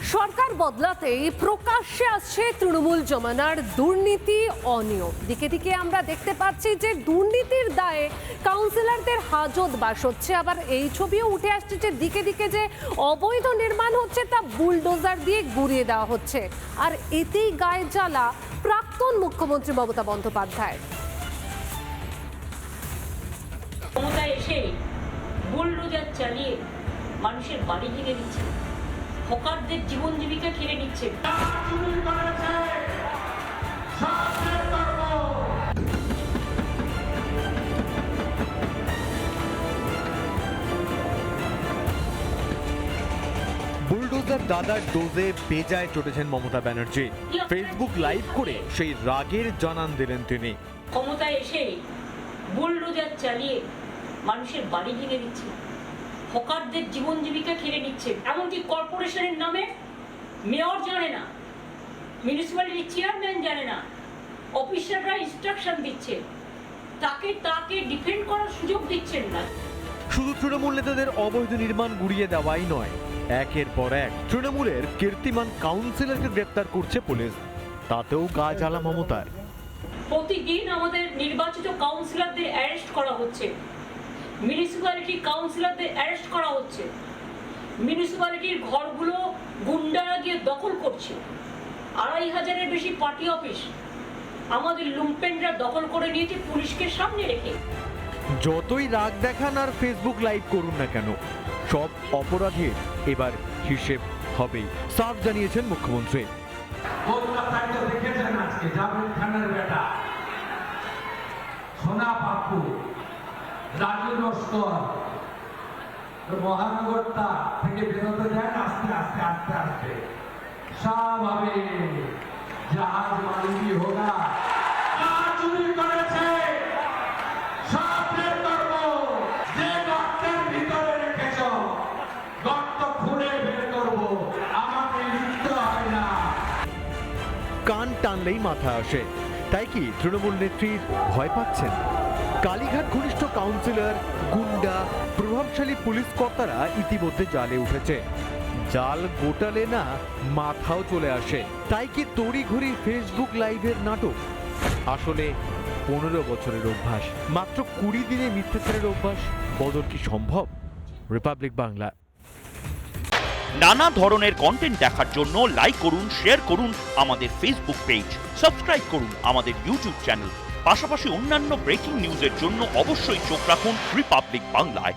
সরকার বদলাতেই প্রকাশ্যে আসছে তৃণমূল জমানার দুর্নীতি অনিয়ম। দিকে দিকে আমরা দেখতে পাচ্ছি যে দুর্নীতির দায়ে কাউন্সিলরদের হাজত বাস হচ্ছে। আবার এই ছবিও উঠে আসছে যে দিকে দিকে যে অবৈধ নির্মাণ হচ্ছে তা বুলডোজার দিয়ে গুড়িয়ে দেওয়া হচ্ছে। আর এতেই গায়ে জ্বালা প্রাক্তন মুখ্যমন্ত্রী মমতা বন্দ্যোপাধ্যায়। ক্ষমতায় এসে বুলডোজার চালিয়ে মানুষের বাড়ি ভেঙে দিচ্ছে, হকারদের জীবন জীবিকা কেড়ে নিচ্ছে। বুলডোজার দাদার ডোজে বেজায় চটেছেন মমতা ব্যানার্জি। ফেসবুক লাইভ করে সেই রাগের জানান দিলেন তিনি। ক্ষমতায় এসে বুলডোজার চালিয়ে মানুষের বাড়ি ভেঙে দিচ্ছে, হকারদের জীবন জীবিকা কেড়ে নিচ্ছে। এমনকি কর্পোরেশনের নামে মেয়র জানে না, মিউনিসিপ্যালিটি চেয়ারম্যান জানে না, অফিসাররা ইনস্ট্রাকশন দিচ্ছে, তাকে ডিফেন্ড করার সুযোগ দিচ্ছেন না। শুধু তৃণমূল নেতাদের অবৈধ নির্মাণ গুড়িয়ে দেওয়াই নয়, একের পর এক তৃণমূলের কীর্তিমান কাউন্সিলরকে গ্রেপ্তার করছে পুলিশ। তাতেও গা জ্বালা মমতার। প্রতিদিন আমাদের নির্বাচিত কাউন্সিলরদের অ্যারেস্ট করা হচ্ছে, মিউনিসিপ্যালিটি কাউন্সিলরদের অ্যারেস্ট করা হচ্ছে। মিউনিসিপ্যালিটির ঘরগুলো গুন্ডারা গিয়ে দখল করছে। ২৫০০-এর বেশি পার্টি অফিস আমাদের লুম্পেনরা দখল করে নিয়েছে পুলিশকে সামনে রেখে। যতই রাগ দেখান আর ফেসবুক লাইভ করুন না কেন, সব অপরাধীর এবার হিসেব হবেই, সাফ জানিয়েছেন মুখ্যমন্ত্রী। কলকাতায় তো দেখেছেন আজকে জাভেদ খানের বেটা সোনা পাপ্পু, রাজু নস্কর মহানগরটা থেকে বেরোতে যায় না, আস্তে আস্তে আস্তে আস্তে সব হবে জাহাজ মালিকি হোগা। চুরি করেছে সব বের করবো, যে গর্তের ভিতরে রেখেছ গর্ত খুঁড়ে বের করবো, আমাকে লিখতে হয় না। কান টানলেই মাথা আসে, তাই কি তৃণমূল নেত্রী ভয় পাচ্ছেন? কালীঘাট ঘনিষ্ঠ কাউন্সিলর, গুন্ডা, প্রভাবশালী পুলিশ কর্তারা ইতিমধ্যে জালে উঠেছে। জাল গোটালে না মাথাও চলে আসে। তাই কি তড়িঘড়ি ফেসবুক লাইভের নাটক? আসলে 15 বছরের অভ্যাস, মাত্র 20 দিনে মিথ্যাচারের অভ্যাস বদল কি সম্ভব? রিপাবলিক বাংলা। নানা ধরনের কন্টেন্ট দেখার জন্য লাইক করুন, শেয়ার করুন আমাদের ফেসবুক পেজ, সাবস্ক্রাইব করুন আমাদের ইউটিউব চ্যানেল। পাশাপাশি অন্যান্য ব্রেকিং নিউজের জন্য অবশ্যই চোখ রাখুন রিপাবলিক বাংলায়।